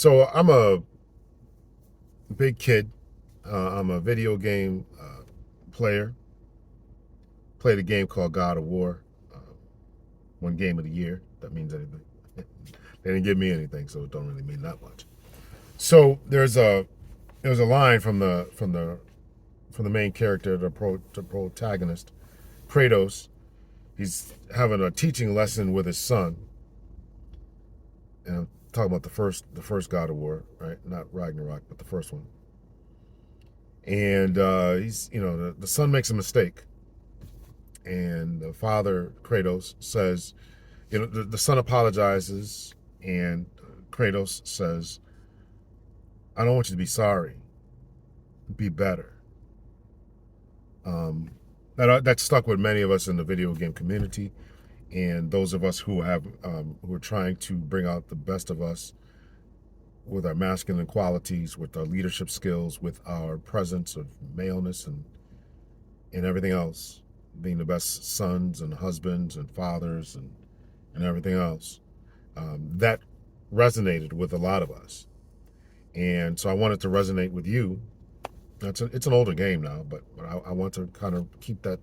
So I'm a big kid. I'm a video game player. Played a game called God of War. Uh, One game of the year. That means anything. They didn't give me anything, so it don't really mean that much. So there's a line from the main character, the protagonist, Kratos. He's having a teaching lesson with his son, and I'm talking about the first God of War, right? Not Ragnarok, but the first one. And he's the son makes a mistake, and the father Kratos says, the son apologizes, and Kratos says, "I don't want you to be sorry. Be better." Um, that stuck with many of us in the video game community, and those of us who are trying to bring out the best of us with our masculine qualities, with our leadership skills, with our presence of maleness and everything else, being the best sons and husbands and fathers and everything else. That resonated with a lot of us. And so I wanted to resonate with you. It's an older game now, but I want to kind of keep that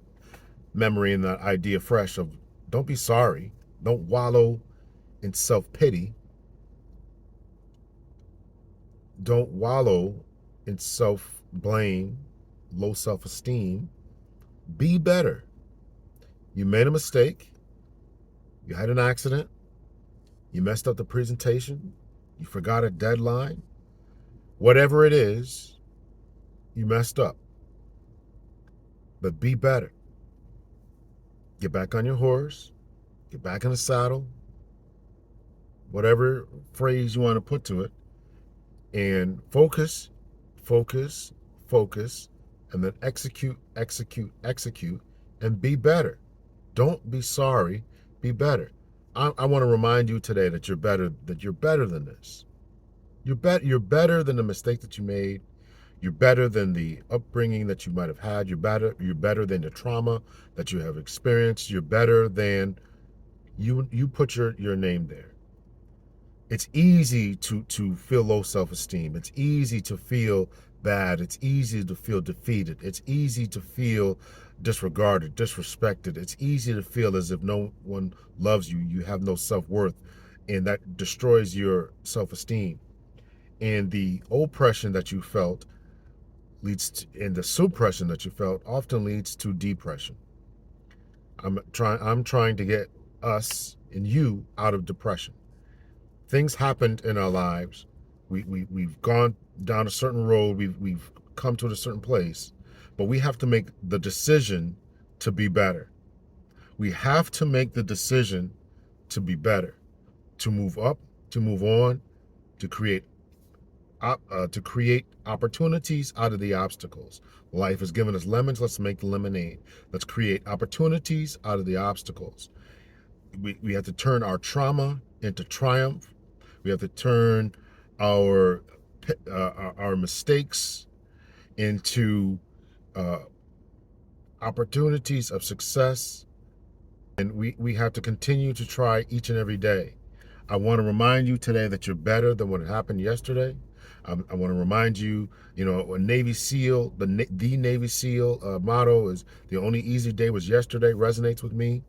memory and that idea fresh of don't be sorry. Don't wallow in self-pity. Don't wallow in self-blame, low self-esteem. Be better. You made a mistake. You had an accident. You messed up the presentation. You forgot a deadline. Whatever it is, you messed up. But be better. Get back on your horse. Get back in the saddle. Whatever phrase you want to put to it. And focus, focus, focus, and then execute, execute, execute, and be better. Don't be sorry. Be better. I want to remind you today that you're better. That you're better than this. You're better than the mistake that you made. You're better than the upbringing that you might have had. You're better than the trauma that you have experienced. You're better than you put your name there. It's easy to feel low self-esteem. It's easy to feel bad. It's easy to feel defeated. It's easy to feel disregarded, disrespected. It's easy to feel as if no one loves you. You have no self-worth, and that destroys your self-esteem. And the oppression that you felt and the suppression that you felt often leads to depression. I'm trying to get us and you out of depression. Things happened in our lives. We've gone down a certain road. We've come to a certain place, but we have to make the decision to be better. We have to make the decision to be better, to move up, to move on, to create opportunities out of the obstacles. Life has given us lemons. Let's make lemonade. Let's create opportunities out of the obstacles. We have to turn our trauma into triumph. We have to turn our our mistakes into uh, opportunities of success, and we have to continue to try each and every day. I want to remind you today that you're better than what happened yesterday. I want to remind you, a Navy SEAL, the Navy SEAL motto is the only easy day was yesterday. Resonates with me.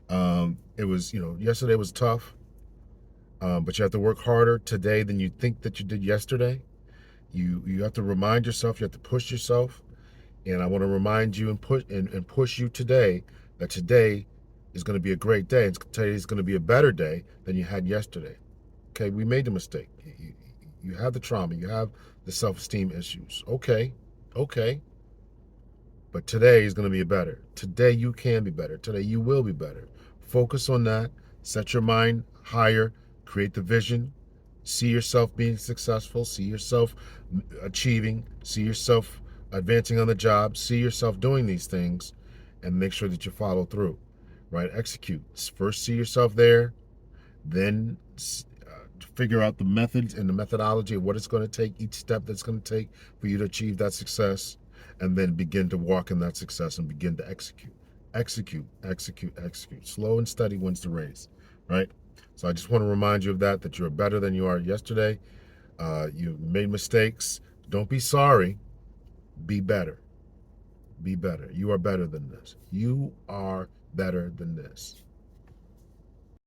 It was, yesterday was tough, but you have to work harder today than you think that you did yesterday. You have to remind yourself. You have to push yourself. And I want to remind you and push you today that today is going to be a great day. Today is going to be a better day than you had yesterday. Okay, we made the mistake. You have the trauma. You have the self-esteem issues. Okay, okay. But today is going to be better. Today you can be better. Today you will be better. Focus on that. Set your mind higher. Create the vision. See yourself being successful. See yourself achieving. See yourself advancing on the job. See yourself doing these things, and make sure that you follow through. Right? Execute. First, see yourself there. Then figure out the methods and the methodology of what it's going to take, each step that's going to take for you to achieve that success, and then begin to walk in that success and begin to execute. Execute, execute, execute. Slow and steady wins the race, right? So I just want to remind you of that you're better than you are yesterday. You've made mistakes. Don't be sorry. Be better. Be better. You are better than this. You are better than this.